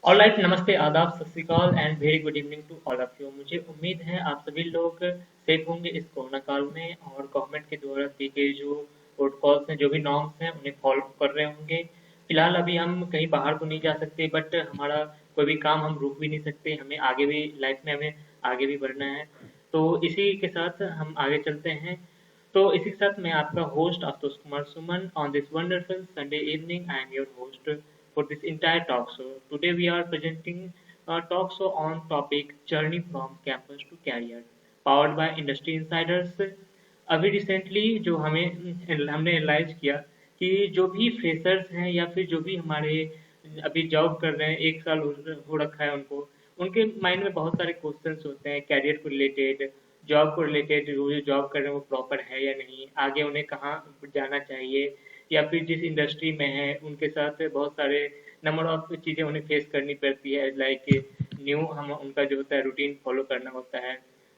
Alright, नमस्ते, आदाब, Sat Shri Akal and very good evening to all of you. मुझे उम्मीद है आप सभी लोग सेफ होंगे इस कोरोना काल में और गवर्नमेंट के द्वारा दिए गए जो प्रोटोकॉल्स हैं, जो भी नॉर्म्स हैं, उन्हें फॉलो कर रहे होंगे। फिलहाल अभी हम कहीं बाहर तो नहीं जा सकते, बट हमारा कोई भी काम हम रोक भी नहीं सकते। हमें आगे भी लाइफ में हमें आगे भी बढ़ना है। तो इसी के साथ हम आगे चलते हैं। तो इसी के साथ मैं आपका host Ashutosh Kumar Suman on this wonderful Sunday evening. I am your host for this entire talk show. Today we are presenting a talk show on topic Journey from Campus to Career, powered by Industry Insiders. अभी recently जो हमने analyse किया कि जो भी freshers हैं या फिर जो भी हमारे अभी जॉब कर रहे हैं, 1 साल हो रखा है उनको, उनके माइंड में बहुत सारे क्वेश्चंस होते हैं कैरियर को रिलेटेड, जॉब को रिलेटेड। वो जो जॉब कर रहे हैं वो प्रॉपर है या नहीं, आगे उन्हें कहाँ जाना चाहिए, या फिर जिस इंडस्ट्री में है उनके साथ बहुत सारे नंबर ऑफ चीज़ें उन्हें फेस करनी पड़ती है। लाइक न्यू हम उनका जो होता है रूटीन फॉलो करना होता है।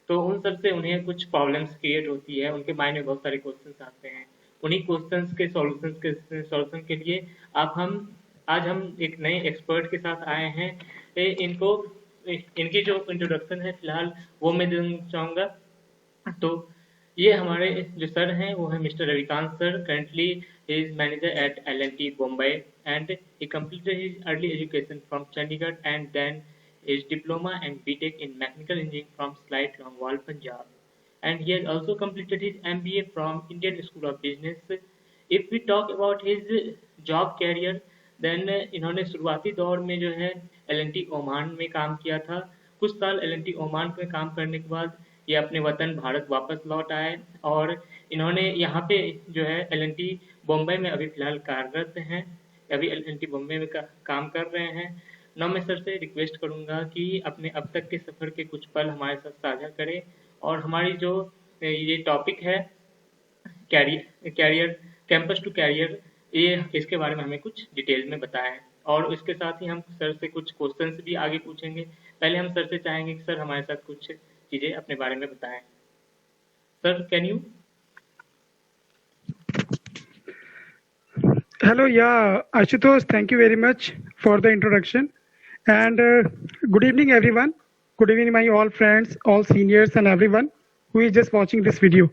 तो उन सब से उन्हें कुछ प्रॉब्लम्स क्रिएट होती है, उनके माइंड में बहुत सारे क्वेश्चंस आते हैं। उन्हीं क्वेश्चंस के सॉल्यूशन के लिए आप हम आज हम एक नए एक्सपर्ट के साथ आए हैं। इनको इनकी जो इंट्रोडक्शन है फिलहाल वो मैं देना चाहूँगा। तो ये हमारे जो सर हैं वो है mister Ravikant sir. Currently he is manager eight L&T Bombay and he completed his early education from Chandigarh and then his diploma and BTech in mechanical engineering from Slight Longwal, Punjab. And he has also completed his MBA from Indian School of Business. If we talk about his job career, then इन्होंने शुरुआती दौर में जो है L&T Oman में काम किया था। कुछ साल L&T ओमान में काम करने के बाद ये अपने वतन भारत वापस लौट आए और इन्होंने यहाँ पे जो है L&T बॉम्बे में अभी फिलहाल कार्यरत हैं। अभी L&T बॉम्बे में काम कर रहे हैं। ना मैं सर से रिक्वेस्ट करूँगा कि अपने अब तक के सफ़र के कुछ पल हमारे साथ साझा करें और हमारी जो ये टॉपिक है कैरियर कैंपस टू कैरियर, ये इसके बारे में हमें कुछ डिटेल में बताएं। और इसके साथ ही हम सर से कुछ क्वेश्चंस भी आगे पूछेंगे। पहले हम सर से चाहेंगे कि सर हमारे साथ कुछ चीज़ें अपने बारे में बताएं। Sir, can you? Hello, yeah, Ashutosh, thank you very much for the introduction. And good evening, everyone. Good evening, my all friends, all seniors, and everyone who is just watching this video.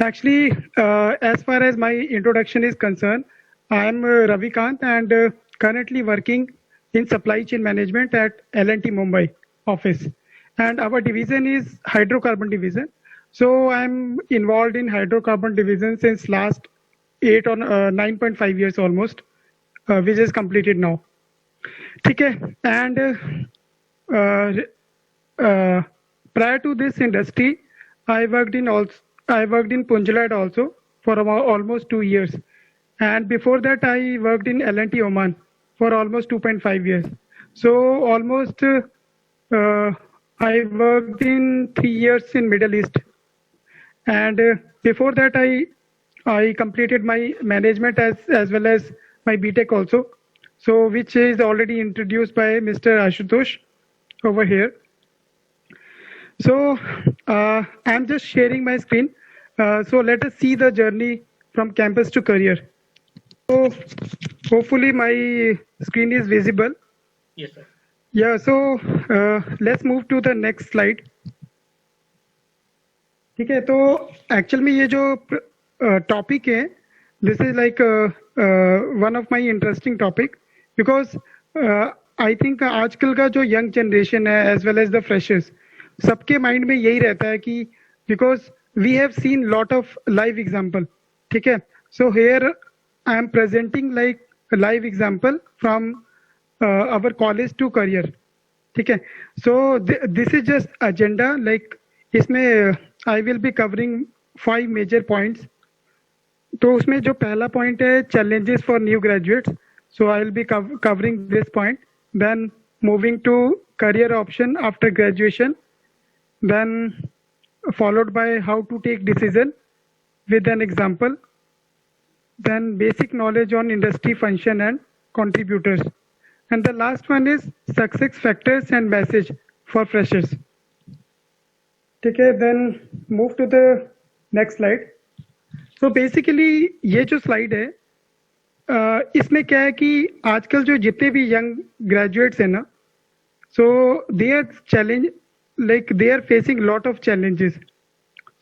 Actually, as far as my introduction is concerned, I am Ravi Kant and currently working in supply chain management at L&T Mumbai office. And our division is hydrocarbon division. So I'm involved in hydrocarbon division since last 8 or 9.5 years almost, which is completed now. Okay, and prior to this industry, I worked in Punjalad also for about almost 2 years, and before that I worked in L&T Oman for almost 2.5 years. So almost I worked in 3 years in Middle East, and before that I completed my management as well as my BTech also, so which is already introduced by Mr. Ashutosh over here. So I'm just sharing my screen. So let us see the journey from campus to career. So hopefully my screen is visible. Yes, sir. Yeah, so let's move to the next slide. ठीक है, तो actual में ये जो topic है, this is like one of my interesting topic because I think आजकल का जो यंग जनरेशन है as well as the freshers, सबके माइंड में यही रहता है कि because we have seen lot of live example. ठीक है, so here I am presenting like live example from our college to career. ठीक है, so this is just agenda. Like इसमें I will be covering 5 major points. तो उसमें जो पहला point है challenges for new graduates, so I will be covering this point. Then moving to career option after graduation, then followed by how to take decision with an example, then basic knowledge on industry function and contributors, and the last one is success factors and message for freshers. Okay, then move to the next slide. So basically ये जो slide है, इसमें क्या है कि आजकल जो जितने भी यंग ग्रेजुएट्स हैं ना, so they are challenge, like they are facing lot of challenges.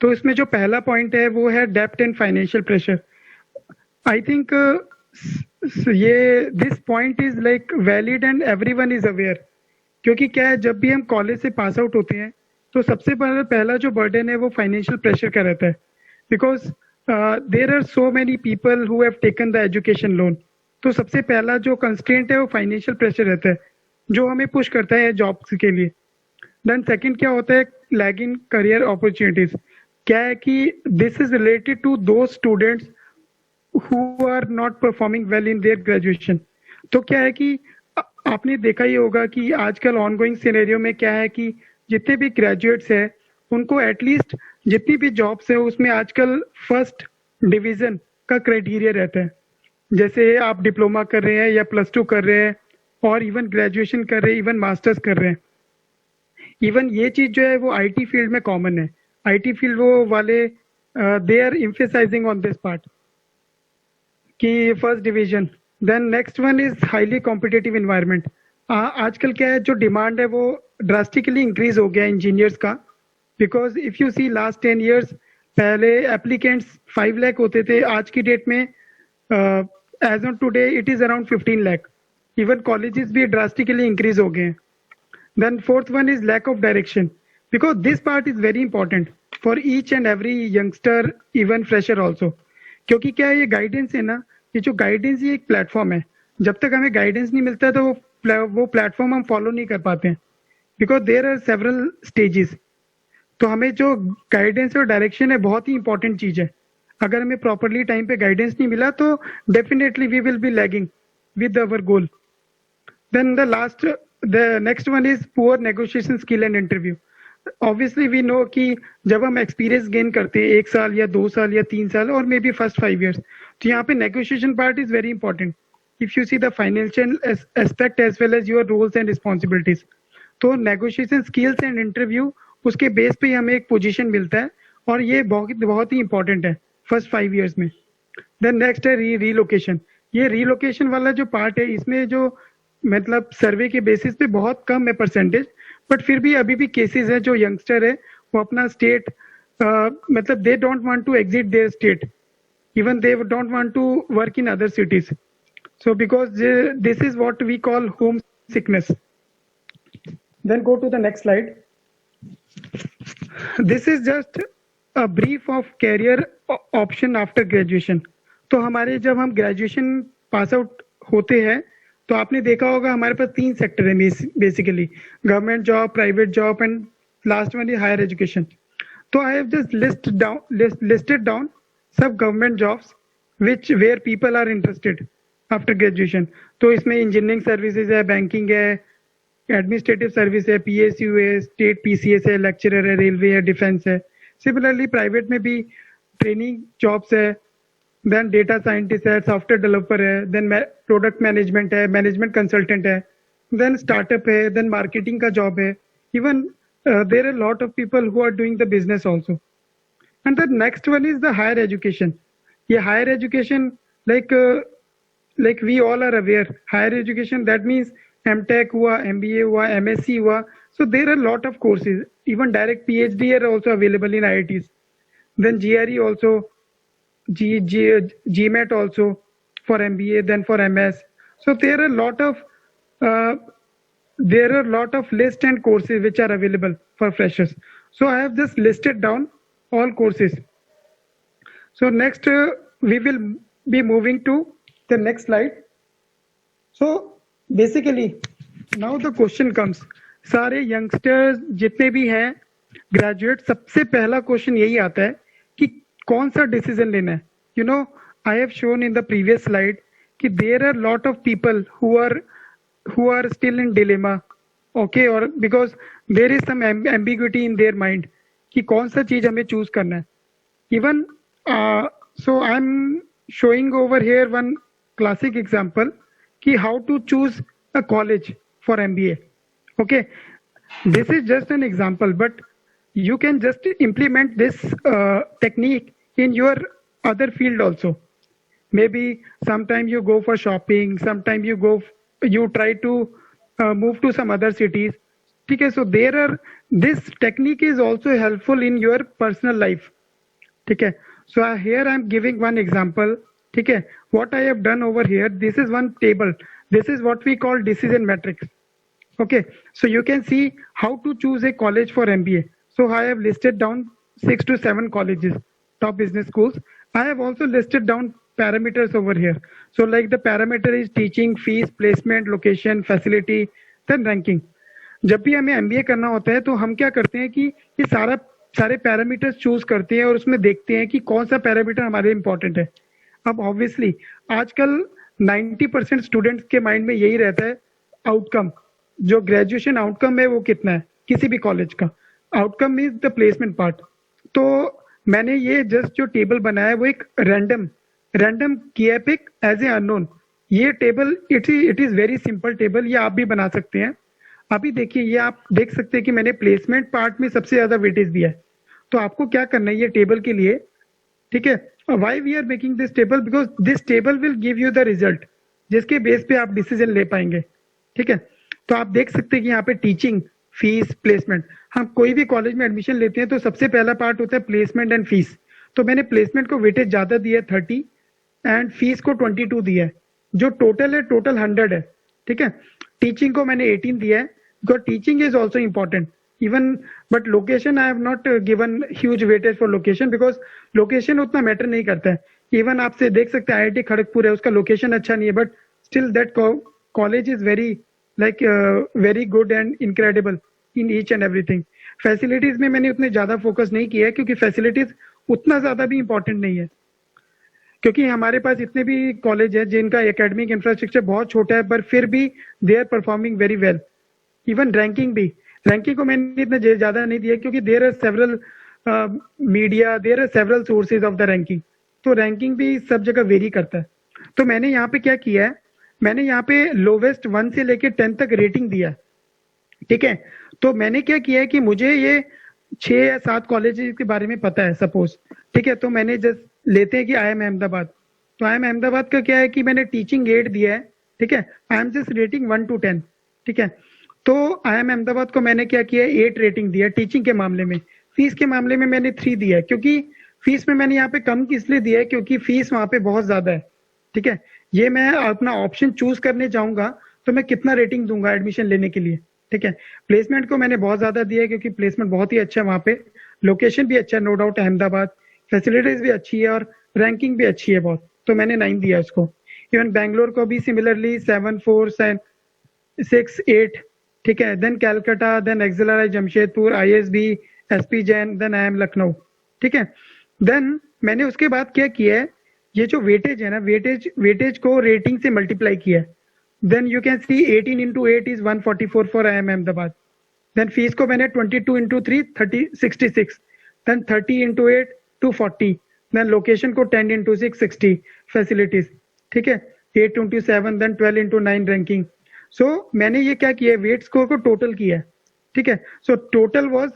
तो इसमें जो पहला पॉइंट है वो है डेब्ट and financial pressure. I think ये this point is like valid and everyone is aware. क्योंकि क्या है, जब भी हम कॉलेज से पास आउट होते हैं तो सबसे पहला जो बर्डन है वो फाइनेंशियल प्रेशर का रहता है। Because there are so many people who have taken the education loan. तो सबसे पहला जो कंस्ट्रेंट है वो फाइनेंशियल प्रेशर रहता है, जो हमें पुश करता है जॉब्स के लिए। देन सेकंड क्या होता है, लैग इन करियर अपॉर्चुनिटीज। क्या है कि this is related to those students who are not performing well in their graduation. तो क्या है कि आपने देखा ही होगा कि आजकल ऑनगोइंग सिनेरियो में क्या है कि जितने भी ग्रेजुएट्स हैं उनको एटलीस्ट जितनी भी जॉब्स है उसमें आजकल फर्स्ट डिवीजन का क्राइटेरिया रहता है। जैसे आप डिप्लोमा कर रहे हैं या +2 कर रहे हैं और इवन ग्रेजुएशन कर रहे हैं, इवन मास्टर्स कर रहे हैं। इवन ये चीज जो है वो आईटी फील्ड में कॉमन है। आईटी फील्ड वो वाले they are emphasizing on this part कि first division. Then next one is highly competitive environment. आजकल क्या है, जो डिमांड है वो ड्रास्टिकली इंक्रीज हो गया है इंजीनियर्स का। Because if you see last 10 years, पहले एप्लीकेंट्स 5 लाख होते थे, आज की डेट में as on today it is around 15 lakh. Even colleges भी ड्रास्टिकली इंक्रीज हो गए हैं। Then fourth one is lack of direction, because this part is very important for each and every youngster, even fresher also. क्योंकि क्या है, ये guidance है ना, ये जो गाइडेंस ये एक प्लेटफॉर्म है। जब तक हमें गाइडेंस नहीं मिलता तो वो प्लेटफॉर्म हम फॉलो नहीं कर पाते हैं, because there are several stages. तो हमें जो गाइडेंस और डायरेक्शन है बहुत ही इंपॉर्टेंट चीज है। अगर हमें प्रॉपरली टाइम पे गाइडेंस नहीं मिला तो definitely we will be lagging with our goal. Then the next one is poor negotiation skill and interview. Obviously we know कि जब हम एक्सपीरियंस गेन करते हैं 1 साल या 2 साल या 3 साल और मे बी फर्स्ट 5 years, तो यहाँ पे negotiation part is very important if you see the financial aspect as well as your roles and responsibilities. तो नेगोशिएशन स्किल्स एंड इंटरव्यू, उसके बेस पे हमें एक पोजीशन मिलता है और ये बहुत ही इंपॉर्टेंट है फर्स्ट 5 years में। देन नेक्स्ट है रीलोकेशन। ये रीलोकेशन वाला जो पार्ट है, इसमें जो मतलब सर्वे के बेसिस पे बहुत कम है परसेंटेज, बट फिर भी अभी भी केसेस है जो यंगस्टर है वो अपना स्टेट मतलब they don't want to exit their state, even they don't want to work in other cities. So because this is what we call home sickness. Then go to the next slide. This is just a brief of career option after graduation. तो हमारे जब हम graduation pass out होते हैं तो आपने देखा होगा हमारे पास 3 सेक्टर है basically, government job, private job and last one is higher education. तो I have just listed down सब government jobs which where people are interested after graduation. तो इसमें इंजीनियरिंग सर्विसेज है, बैंकिंग है, एडमिनिस्ट्रेटिव सर्विस है, PSU है, state PCS है, lecturer है, रेलवे है, डिफेंस है। सिमिलरली प्राइवेट में भी ट्रेनिंग जॉब्स है, देन डेटा साइंटिस्ट है, सॉफ्टवेयर डेवलपर है, देन प्रोडक्ट मैनेजमेंट है, मैनेजमेंट कंसल्टेंट है, देन स्टार्टअप है, देन मार्केटिंग का जॉब है। Even there are lot of people who are doing the business also. And the next one is the higher education. ये higher education like we all are aware, higher education that means MTech हुआ, MBA हुआ, MSc हुआ। So there are lot of courses, even direct PhD are also available in IITs. Then GRE also, GMAT also for MBA, then for MS. So there are lot of list and courses which are available for freshers. So I have just listed down all courses. So next we will be moving to the next slide. So basically now the question comes, सारे youngsters जितने भी हैं graduate, सबसे पहला question यही आता है कि कौन सा डिसीजन लेना है। You know, I have shown in the previous slide कि there are lot of people who are still in dilemma, okay, और because there is some ambiguity in their mind कि कौन सा चीज हमें चूज करना है। Even so I am showing over here one classic example ki how to choose a college for MBA. Okay, this is just an example, but you can just implement this technique in your other field also. maybe sometime you go for shopping, sometime you try to move to some other cities. ठीक है, so there are, this technique is also helpful in your personal life. ठीक है, so here I am giving one example. ठीक है, what I have done over here, this is one table, this is what we call decision matrix. Okay, so you can see how to choose a college for MBA. So I have listed down 6 to 7 colleges, top business schools. I have also listed down parameters over here. So like the parameter is teaching, fees, placement, location, facility, then ranking. जब भी हमें MBA करना होता है तो हम क्या करते हैं कि ये सारे पैरामीटर्स चूज करते हैं और उसमें देखते हैं कि कौन सा पैरामीटर हमारे इंपॉर्टेंट है. अब ऑब्वियसली आजकल 90% स्टूडेंट्स के माइंड में यही रहता है आउटकम, जो ग्रेजुएशन आउटकम है वो कितना है किसी भी कॉलेज का. Outcome is the placement part. तो मैंने ये जस्ट जो टेबल बनाया है वो एक रैंडम किया है पिक एज ए अननोन. ये table it is very simple table, ये आप भी बना सकते हैं. अभी देखिए, ये आप देख सकते हैं कि मैंने प्लेसमेंट पार्ट में सबसे ज्यादा वेटेज दिया है. तो आपको क्या करना है ये टेबल के लिए, ठीक है, why we are making this table, because this table will give you the result जिसके बेस पे आप डिसीजन ले पाएंगे. ठीक है, तो आप देख सकते हैं कि यहाँ पे टीचिंग, फीस, प्लेसमेंट. हम कोई भी कॉलेज में एडमिशन लेते हैं तो सबसे पहला पार्ट होता है प्लेसमेंट एंड फीस. तो मैंने प्लेसमेंट को वेटेज ज्यादा दिया है 30 एंड फीस को 22 दिया है. जो टोटल है टोटल 100 है. ठीक है, टीचिंग को मैंने 18 दिया है because teaching is also important even, but location I have not given huge weightage for location because location उतना मैटर नहीं करता है. इवन आपसे देख सकते हैं IIT खड़गपुर है, उसका लोकेशन अच्छा नहीं है but still that college is very like very good and incredible in each and everything. Facilities में मैंने उतने ज्यादा फोकस नहीं किया है क्योंकि फैसिलिटीज उतना ज्यादा भी इंपॉर्टेंट नहीं है, क्योंकि हमारे पास इतने भी कॉलेज है जिनका एकेडमिक इंफ्रास्ट्रक्चर बहुत छोटा है पर फिर भी they are performing very well. Even ranking को मैंने इतना ज्यादा नहीं दिया क्योंकि there are several media, there are several sources of the ranking. तो रैंकिंग भी सब जगह वेरी करता है. तो मैंने यहाँ पे क्या किया है, मैंने यहाँ पे लोवेस्ट 1 से लेके 10 तक रेटिंग दिया. ठीक है, तो मैंने क्या किया है कि मुझे ये 6 या 7 कॉलेजेस के बारे में पता है सपोज. ठीक है, तो मैंने जस्ट लेते हैं कि IIM अहमदाबाद. तो IIM अहमदाबाद का क्या है कि मैंने टीचिंग 8 दिया है. ठीक है, I am just rating 1 to 10. ठीक है, तो IIM अहमदाबाद को मैंने क्या किया, 8 रेटिंग दिया टीचिंग के मामले में. फीस के मामले में मैंने 3 दिया है क्योंकि फीस में मैंने यहाँ पे कम किस लिए दिया है क्योंकि फीस वहां पे बहुत ज्यादा है. ठीक है, ये मैं अपना ऑप्शन चूज करने चाहूंगा तो मैं कितना रेटिंग दूंगा एडमिशन लेने के लिए. ठीक है, प्लेसमेंट को मैंने बहुत ज्यादा दिया है क्योंकि प्लेसमेंट बहुत ही अच्छा है वहाँ पे, लोकेशन भी अच्छा है नो डाउट अहमदाबाद, फैसिलिटीज भी अच्छी है और रैंकिंग भी अच्छी है बहुत, तो मैंने 9 दिया उसको. इवन बैंगलोर को भी सिमिलरली 7, 4, 6, 8. ठीक है, then Calcutta, then XLRI Jamshedpur, ISB, SP Jain, then IIM Lucknow. ठीक है, देन मैंने उसके बाद क्या किया है, ये जो वेटेज है ना, वेटेज को रेटिंग से मल्टीप्लाई किया है. Then you can see 18 into 8 is 144 for IIM Ahmedabad. Then fees को मैंने 22 into 3 66, then 30 into 8 240, then location को 10 into 6 60, फैसिलिटीज. ठीक है, 8 into 7, देन 12 into 9 रैंकिंग. सो मैंने ये क्या किया है, वेट स्कोर को टोटल किया है. ठीक है, सो टोटल वाज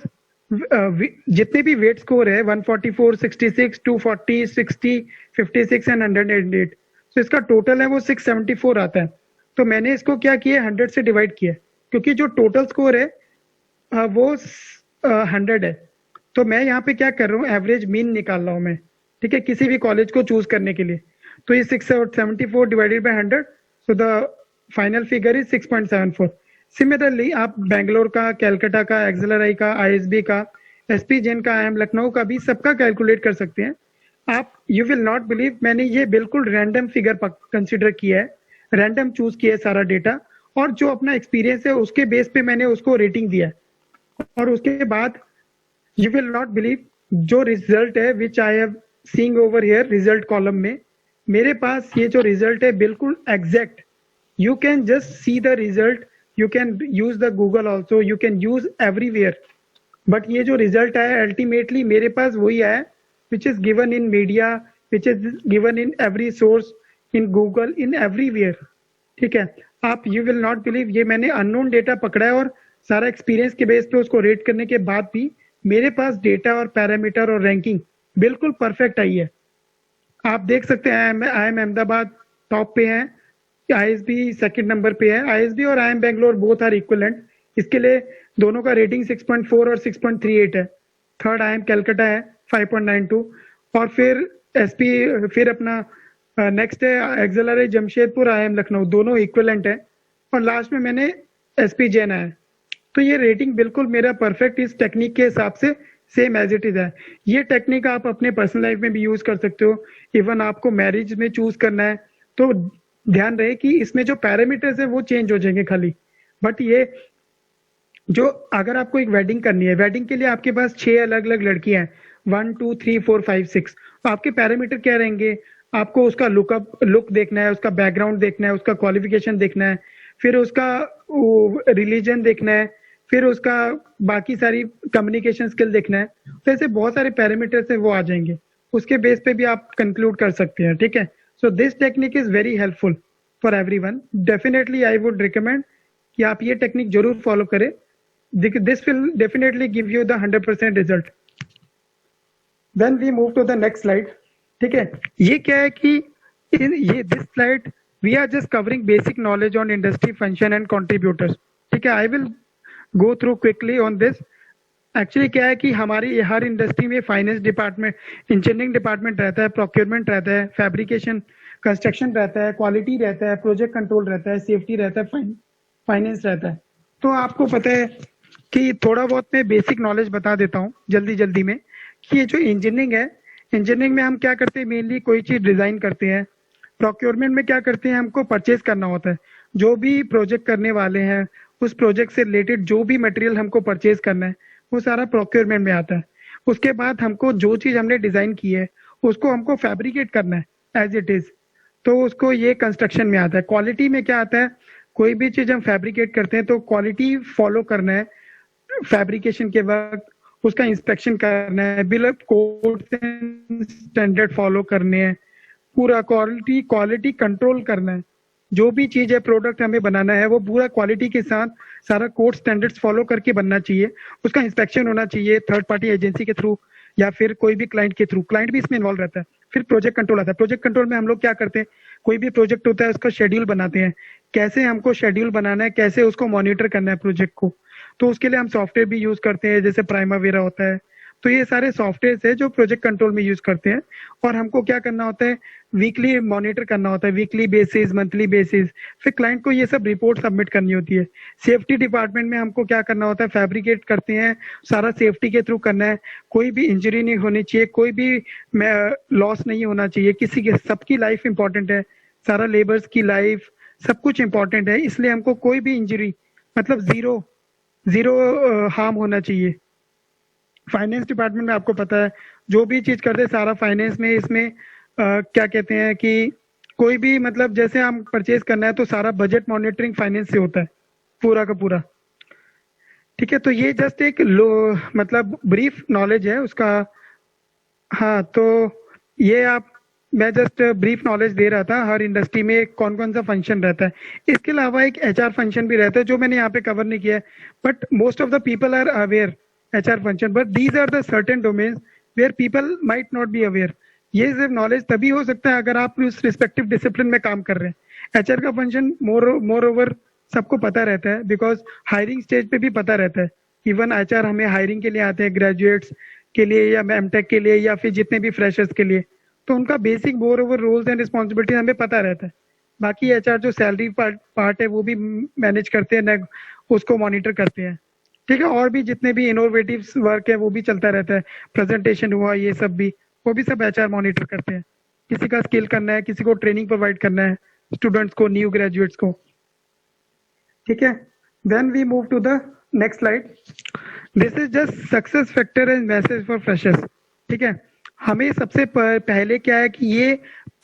जितने भी वेट स्कोर है 144, 66, 240, 60, 56 एंड 108. सो इसका टोटल है वो 674 आता है. तो मैंने इसको क्या किया, 100 से डिवाइड किया क्योंकि जो टोटल स्कोर है वो 100 है. तो मैं यहाँ पे क्या कर रहा हूँ, एवरेज मीन निकाल रहा हूँ मैं. ठीक है, किसी भी कॉलेज को चूज करने के लिए. तो ये 674 divided by 100, so the final figure is 6.74. Similarly आप बैंगलोर का, कैलकाटा का, एक्सिलरी का, ISB का, SP जैन का, IIM लखनऊ का भी सबका कैलकुलेट कर सकते हैं आप. यू विल नॉट बिलीव, मैंने ये बिल्कुल रैंडम फिगर कंसिडर किया है, रैंडम चूज किया है सारा डेटा, और जो अपना एक्सपीरियंस है उसके बेस पे मैंने उसको रेटिंग दिया है. और उसके बाद यू विल नॉट बिलीव, जो रिजल्ट है which I have seeing over here result column में, मेरे पास ये जो रिजल्ट है बिल्कुल exact. You can just see the result, you can use the Google also, you can use everywhere. But ये जो result आया ultimately मेरे पास वही आया which is given in media, which is given in every source, in Google, in everywhere. ठीक है, आप you will not believe, ये मैंने unknown data पकड़ा है और सारा experience के बेस पे उसको रेट करने के बाद भी मेरे पास डेटा और पैरामीटर और रैंकिंग बिल्कुल परफेक्ट आई है. आप देख सकते हैं आई एम अहमदाबाद टॉप पे है, आईएसबी सेकंड नंबर पे है। आईएसबी और IIM Bangalore both are equivalent, इसके लिए दोनों का रेटिंग 6.4 और 6.38 है। थर्ड आई एम कलकत्ता है 5.92, और फिर एसपी, फिर अपना नेक्स्ट है accelerate Jamshedpur, I am Lucknow, दोनों इक्विवेलेंट है। और लास्ट में मैंने एसपी जैन है। तो ये रेटिंग बिल्कुल मेरा परफेक्ट इस टेक्निक के हिसाब से सेम एज इट इज है। ये टेक्निक आप अपने पर्सनल लाइफ में भी यूज कर सकते हो। इवन आपको मैरिज में चूज करना है तो ध्यान रहे कि इसमें जो पैरामीटर्स है वो चेंज हो जाएंगे खाली, बट ये जो अगर आपको एक वेडिंग करनी है, वेडिंग के लिए आपके पास 6 अलग अलग लड़कियां हैं, 1 2 3 4 5 6, तो आपके पैरामीटर क्या रहेंगे? आपको उसका लुक देखना है, उसका बैकग्राउंड देखना है, उसका क्वालिफिकेशन देखना है, फिर उसका रिलीजन देखना है, फिर उसका बाकी सारी कम्युनिकेशन स्किल देखना है। तो ऐसे बहुत सारे पैरामीटर्स है वो आ जाएंगे, उसके बेस पे भी आप कंक्लूड कर सकते हैं। ठीक है, so this technique is very helpful for everyone. Definitely I would recommend कि आप ये टेक्निक जरूर फॉलो करें। This will definitely give you the 100% result. Then we move to the next slide. ठीक है, ये क्या है कि ये this slide we are just covering basic knowledge on industry function and contributors. ठीक है, I will go through quickly on this. Actually क्या है कि हमारी हर इंडस्ट्री में फाइनेंस डिपार्टमेंट, इंजीनियरिंग डिपार्टमेंट रहता है, प्रोक्योरमेंट रहता है, फैब्रिकेशन कंस्ट्रक्शन रहता है, क्वालिटी रहता है, प्रोजेक्ट कंट्रोल रहता है, सेफ्टी रहता है, फाइनेंस रहता है। तो आपको पता है कि थोड़ा बहुत मैं बेसिक नॉलेज बता देता हूँ जल्दी जल्दी में कि ये जो इंजीनियरिंग है, इंजीनियरिंग में हम क्या करते हैं, मेनली कोई चीज डिजाइन करते हैं। प्रोक्योरमेंट में क्या करते हैं, हमको परचेज करना होता है। जो भी प्रोजेक्ट करने वाले हैं उस प्रोजेक्ट से रिलेटेड जो भी मटेरियल हमको परचेज करना है वो सारा प्रोक्योरमेंट में आता है। उसके बाद हमको जो चीज हमने डिजाइन की है उसको हमको फैब्रिकेट करना है एज इट इज, तो उसको ये कंस्ट्रक्शन में आता है। क्वालिटी में क्या आता है, कोई भी चीज हम फैब्रिकेट करते हैं तो क्वालिटी फॉलो करना है, फैब्रिकेशन के वक्त उसका इंस्पेक्शन करना है, bill of code standard follow करने हैं, पूरा क्वालिटी कंट्रोल करना है। जो भी चीज है, प्रोडक्ट हमें बनाना है वो पूरा क्वालिटी के साथ सारा कोड स्टैंडर्ड्स फॉलो करके बनना चाहिए। उसका इंस्पेक्शन होना चाहिए थर्ड पार्टी एजेंसी के थ्रू या फिर कोई भी क्लाइंट के थ्रू, क्लाइंट भी इसमें इन्वॉल्व रहता है। फिर प्रोजेक्ट कंट्रोल आता है। प्रोजेक्ट कंट्रोल में हम लोग क्या करते हैं, कोई भी प्रोजेक्ट होता है उसका शेड्यूल बनाते हैं, कैसे हमको शेड्यूल बनाना है, कैसे उसको मॉनिटर करना है प्रोजेक्ट को। तो उसके लिए हम सॉफ्टवेयर भी यूज करते हैं, जैसे प्राइमावेरा होता है। तो ये सारे सॉफ्टवेयर है जो प्रोजेक्ट कंट्रोल में यूज करते हैं। और हमको क्या करना होता है, वीकली मॉनिटर करना होता है, वीकली बेसिस, मंथली बेसिस। फिर क्लाइंट को ये सब रिपोर्ट सबमिट करनी होती है। सेफ्टी डिपार्टमेंट में हमको क्या करना होता है, फैब्रिकेट करते हैं, सारा सेफ्टी के थ्रू करना है। कोई भी इंजरी नहीं होनी चाहिए, कोई भी लॉस नहीं होना चाहिए किसी के, सबकी लाइफ इंपॉर्टेंट है, सारा लेबर्स की लाइफ सब कुछ इंपॉर्टेंट है। इसलिए हमको कोई भी इंजरी, मतलब जीरो जीरो हार्म होना चाहिए। फाइनेंस डिपार्टमेंट में आपको पता है जो भी चीज करते हैं सारा फाइनेंस में, इसमें क्या कहते हैं कि कोई भी मतलब जैसे हम परचेज करना है तो सारा बजट मॉनिटरिंग फाइनेंस से होता है पूरा का पूरा। ठीक है, तो ये जस्ट एक मतलब ब्रीफ नॉलेज है उसका। हाँ, तो ये आप, मैं जस्ट ब्रीफ नॉलेज दे रहा था हर इंडस्ट्री में कौन कौन सा फंक्शन रहता है। इसके अलावा एक एचआर फंक्शन भी रहता है जो मैंने यहाँ पे कवर नहीं किया है, but most of the people are aware HR function, but these are the certain domains where people might not be aware. ये सिर्फ नॉलेज तभी हो सकता है अगर आप उस रिस्पेक्टिव डिसिप्लिन में काम कर रहे हैं। HR का फंक्शन मोर ओवर सबको पता रहता है, बिकॉज हायरिंग स्टेज पे भी पता रहता है। इवन HR हमें हायरिंग के लिए आते हैं, ग्रेजुएट्स के लिए या एमटेक के लिए या फिर जितने भी फ्रेशर्स के लिए, तो उनका basic moreover roles and responsibility हमें पता रहता है। बाकी HR जो सैलरी पार्ट है वो भी मैनेज करते हैं, उसको मॉनिटर करते हैं। ठीक है, और भी जितने भी इनोवेटिव वर्क है वो भी चलता रहता है, प्रेजेंटेशन हुआ, ये सब भी, वो भी सब HR मॉनिटर करते हैं। किसी का स्किल करना है, किसी को ट्रेनिंग प्रोवाइड करना है, स्टूडेंट्स को, न्यू ग्रेजुएट्स को। ठीक है, then we move to the next slide. This is just success factor and message for freshers. ठीक है, हमें सबसे पहले क्या है कि ये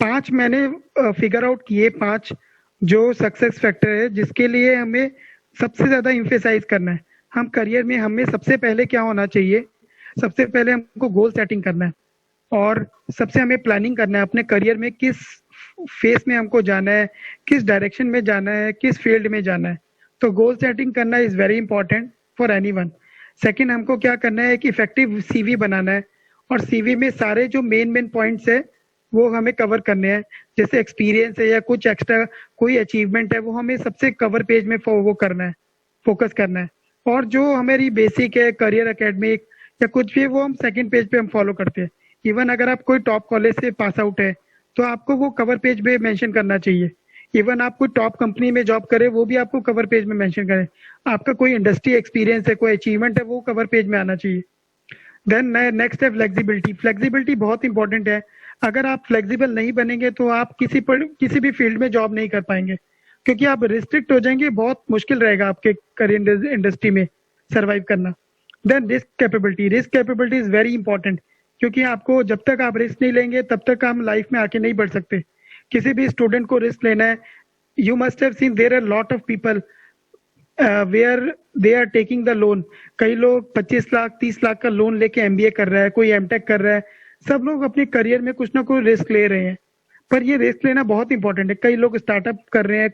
5 मैंने फिगर आउट किए, 5 जो सक्सेस फैक्टर है जिसके लिए हमें सबसे ज्यादा इम्फेसाइज करना है। हम करियर में हमें सबसे पहले क्या होना चाहिए, सबसे पहले हमको गोल सेटिंग करना है और सबसे हमें प्लानिंग करना है अपने करियर में किस फेस में हमको जाना है, किस डायरेक्शन में जाना है, किस फील्ड में जाना है। तो गोल सेटिंग करना is very important for anyone. Second, हमको क्या करना है, एक इफेक्टिव CV बनाना है और CV में सारे जो मेन पॉइंट्स है वो हमें कवर करने हैं, जैसे एक्सपीरियंस है या कुछ एक्स्ट्रा कोई अचीवमेंट है, वो हमें सबसे कवर पेज में वो करना है, फोकस करना है। और जो हमारी बेसिक है करियर एकेडमिक या कुछ भी है, वो हम सेकंड पेज पे हम फॉलो करते हैं। इवन अगर आप कोई टॉप कॉलेज से पास आउट है तो आपको वो कवर पेज पे मेंशन करना चाहिए। इवन आप कोई टॉप कंपनी में जॉब करें, वो भी आपको कवर पेज में मेंशन करें। आपका कोई इंडस्ट्री एक्सपीरियंस है, कोई अचीवमेंट है, वो कवर पेज में आना चाहिए। देन नेक्स्ट है फ्लेक्सिबिलिटी। फ्लेक्सिबिलिटी बहुत इंपॉर्टेंट है। अगर आप फ्लेक्सिबल नहीं बनेंगे तो आप किसी भी फील्ड में जॉब नहीं कर पाएंगे, क्योंकि आप रिस्ट्रिक्ट हो जाएंगे, बहुत मुश्किल रहेगा आपके करियर इंडस्ट्री में सरवाइव करना। Then risk capability. Risk capability is very important, क्योंकि आपको जब तक आप रिस्क नहीं लेंगे तब तक हम लाइफ में आके नहीं बढ़ सकते। किसी भी स्टूडेंट को रिस्क लेना है। You must have seen there are lot of people where they are taking the loan. कई लोग 25 लाख 30 लाख का लोन लेके एमबीए कर रहा है, कोई एमटेक कर रहा है। सब लोग अपने करियर में कुछ ना कुछ रिस्क ले रहे हैं, पर ये रिस्क लेना बहुत इंपॉर्टेंट है। कई लोग स्टार्टअप कर रहे हैं,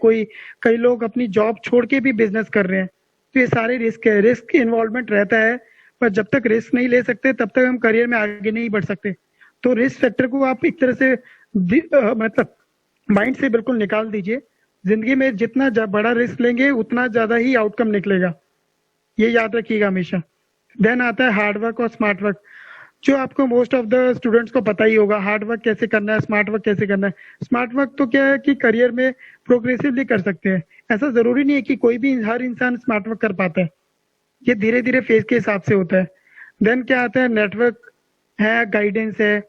कई लोग अपनी जॉब छोड़ के भी बिजनेस कर रहे हैं। तो ये सारे रिस्क है, रिस्क इन्वॉल्वमेंट रहता है। पर जब तक रिस्क नहीं ले सकते तब तक हम करियर में आगे नहीं बढ़ सकते। तो रिस्क फैक्टर को आप एक तरह से मतलब माइंड से बिल्कुल निकाल दीजिए। जिंदगी में जितना बड़ा रिस्क लेंगे उतना ज्यादा ही आउटकम निकलेगा, ये याद रखिएगा हमेशा। देन आता है हार्ड वर्क और स्मार्ट वर्क, जो आपको मोस्ट ऑफ द स्टूडेंट्स को पता ही होगा। हार्ड वर्क कैसे करना है, स्मार्ट वर्क कैसे करना है। स्मार्ट वर्क तो क्या है कि करियर में प्रोग्रेसिवली कर सकते हैं। ऐसा जरूरी नहीं है कि कोई भी हर इंसान स्मार्ट वर्क कर पाता है, ये धीरे धीरे फेज के हिसाब से होता है। देन क्या आता है, नेटवर्क है, गाइडेंस है।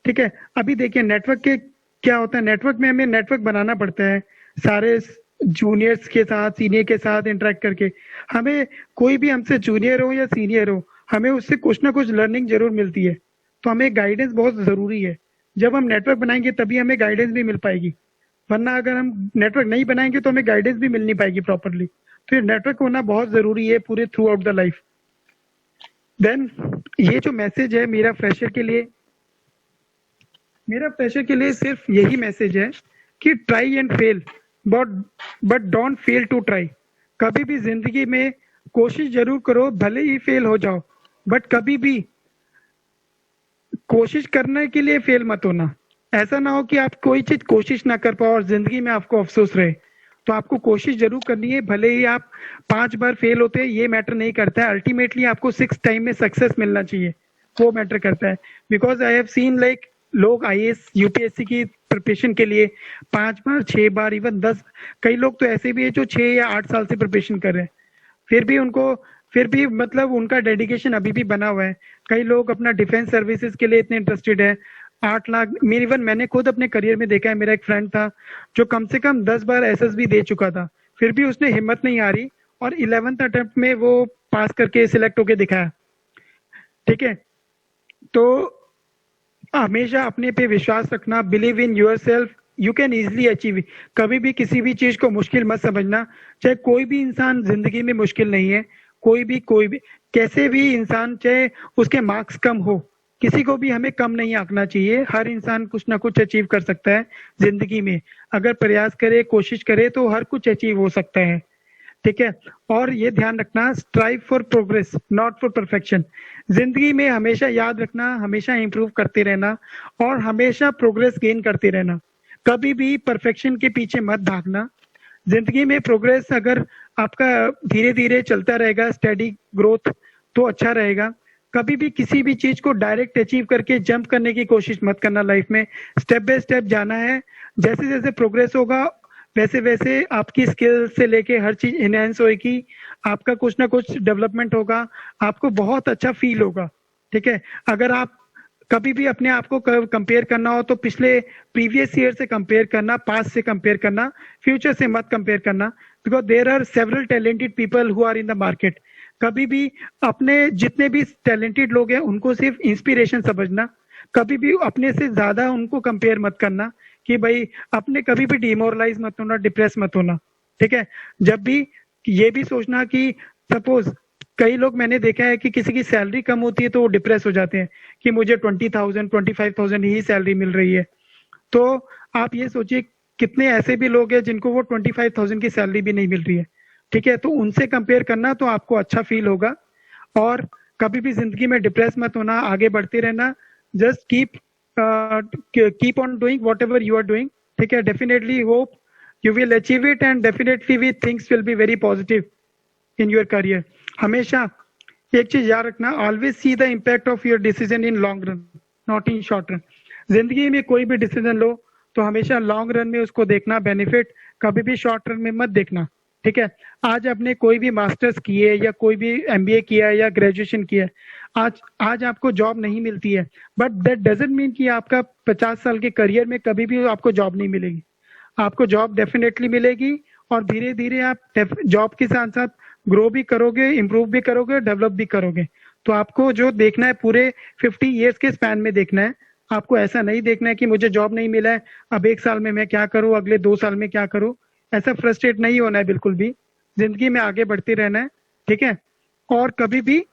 ठीक है, अभी देखिए नेटवर्क के क्या होता है। नेटवर्क में हमें नेटवर्क बनाना पड़ता है, सारे जूनियर्स के साथ सीनियर के साथ इंटरेक्ट करके। हमें कोई भी हमसे जूनियर हो या सीनियर हो, हमें उससे कुछ ना कुछ लर्निंग जरूर मिलती है। तो हमें गाइडेंस बहुत जरूरी है। जब हम नेटवर्क बनाएंगे तभी हमें गाइडेंस भी मिल पाएगी, वरना अगर हम नेटवर्क नहीं बनाएंगे तो हमें गाइडेंस भी मिल नहीं पाएगी प्रॉपरली। तो ये नेटवर्क होना बहुत जरूरी है पूरे थ्रू आउट द लाइफ। देन ये जो मैसेज है मेरा फ्रेशर के लिए सिर्फ यही मैसेज है कि try and fail, but don't fail to try. कभी भी जिंदगी में कोशिश जरूर करो, भले ही फेल हो जाओ, बट कभी भी कोशिश करने के लिए फेल मत होना। ऐसा ना हो कि आप कोई चीज कोशिश ना कर पाओ और जिंदगी में आपको अफसोस रहे। तो आपको कोशिश जरूर करनी है, भले ही आप 5 बार फेल होते हैं, ये मैटर नहीं करता है। अल्टीमेटली आपको 6 टाइम में सक्सेस मिलना चाहिए, वो मैटर करता है। Because I have seen like लोग आईएएस यूपीएससी की प्रिपरेशन के लिए 5 बार 6 बार इवन 10, कई लोग तो ऐसे भी है जो 6 या 8 साल से प्रिपरेशन कर रहे हैं, फिर भी मतलब उनका डेडिकेशन अभी भी बना हुआ है। कई लोग अपना डिफेंस सर्विसेज के लिए इतने इंटरेस्टेड है। 8 लाख, इवन मैंने खुद अपने करियर में देखा है। मेरा एक फ्रेंड था जो कम से कम 10 बार एसएसबी दे चुका था, फिर भी उसने हिम्मत नहीं हारी और 11th अटेम्प्ट में वो पास करके सिलेक्ट होके दिखाया। ठीक है, तो हमेशा अपने पे विश्वास रखना, believe in your self, you can easily achieve. कभी भी किसी भी चीज को मुश्किल मत समझना। चाहे कोई भी इंसान जिंदगी में मुश्किल नहीं है, कोई भी कैसे भी इंसान, चाहे उसके मार्क्स कम हो, किसी को भी हमें कम नहीं आंकना चाहिए। हर इंसान कुछ ना कुछ अचीव कर सकता है जिंदगी में। अगर प्रयास करे, कोशिश करे तो हर कुछ अचीव हो सकता है। ठीक है, और ये ध्यान रखना, strive for progress not for perfection. जिंदगी में हमेशा याद रखना, हमेशा इंप्रूव करते रहना और हमेशा प्रोग्रेस गेन करते रहना। कभी भी परफेक्शन के पीछे मत भागना। जिंदगी में प्रोग्रेस अगर आपका धीरे धीरे चलता रहेगा, स्टेडी ग्रोथ, तो अच्छा रहेगा। कभी भी किसी भी चीज को डायरेक्ट अचीव करके जंप करने की कोशिश मत करना। लाइफ में स्टेप बाय स्टेप जाना है। जैसे जैसे प्रोग्रेस होगा वैसे वैसे आपकी स्किल से लेके हर चीज इनहेंस होगी, आपका कुछ ना कुछ डेवलपमेंट होगा, आपको बहुत अच्छा फील होगा। ठीक है, अगर आप कभी भी अपने आप को कंपेयर करना हो तो पिछले प्रीवियस ईयर से कंपेयर करना, पास्ट से कंपेयर करना, फ्यूचर से मत कंपेयर करना। Because there are several talented people who are in the market. कभी भी अपने जितने भी टैलेंटेड लोग हैं उनको सिर्फ इंस्पिरेशन समझना, कभी भी अपने से ज्यादा उनको कंपेयर मत करना कि भाई अपने कभी भी डिमोरलाइज मत होना, डिप्रेस मत होना। ठीक है, जब भी ये भी सोचना कि सपोज कई लोग मैंने देखा है कि किसी की सैलरी कम होती है तो वो डिप्रेस हो जाते हैं कि मुझे 20,000 25,000 ही सैलरी मिल रही है। तो आप ये सोचिए कितने ऐसे भी लोग हैं जिनको वो 25,000 की सैलरी भी नहीं मिल रही है। ठीक है, तो उनसे कंपेयर करना तो आपको अच्छा फील होगा। और कभी भी जिंदगी में डिप्रेस मत होना, आगे बढ़ते रहना। Just keep keep on doing whatever you are doing. ठीक है, definitely hope you will achieve it and definitely we things will be very positive in your career. हमेशा एक चीज याद रखना, always see the impact of your decision in long run, not in short run. जिंदगी में कोई भी decision लो तो हमेशा लॉन्ग रन में उसको देखना बेनिफिट, कभी भी शॉर्ट रन में मत देखना. ठीक है, आज आपने कोई भी मास्टर्स किए या कोई भी एमबीए किया है या ग्रेजुएशन किया है, आज आपको जॉब नहीं मिलती है, बट दैट डजंट मीन कि आपका 50 साल के करियर में कभी भी आपको जॉब नहीं मिलेगी. आपको जॉब डेफिनेटली मिलेगी और धीरे धीरे आप जॉब के साथ साथ ग्रो भी करोगे, इंप्रूव भी करोगे, डेवलप भी करोगे. तो आपको जो देखना है पूरे 50 इयर्स के स्पैन में देखना है. आपको ऐसा नहीं देखना है कि मुझे जॉब नहीं मिला है, अब 1 साल में मैं क्या करूं, अगले 2 साल में क्या करूं. ऐसा फ्रस्ट्रेट नहीं होना है बिल्कुल भी. जिंदगी में आगे बढ़ते रहना है. ठीक है, और कभी भी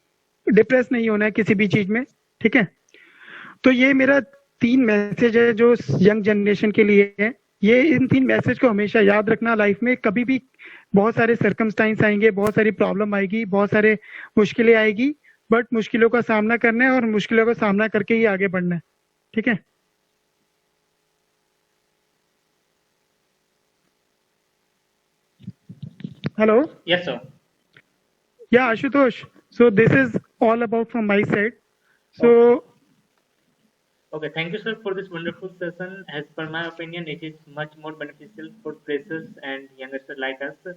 डिप्रेस नहीं होना है किसी भी चीज में. ठीक है, तो ये मेरा 3 मैसेज है जो यंग जनरेशन के लिए है. ये इन 3 मैसेज को हमेशा याद रखना. लाइफ में कभी भी बहुत सारे सर्कमस्टांस आएंगे, बहुत सारी प्रॉब्लम आएगी, बहुत सारे मुश्किलें आएगी, बट मुश्किलों का सामना करना है और मुश्किलों का सामना करके ही आगे बढ़ना है. ठीक है. हेलो. Yes, sir. या आशुतोष, सो this is all about from my side. So Okay, thank you, sir, for this wonderful session. As per my opinion, it is much more beneficial for freshers and youngsters like us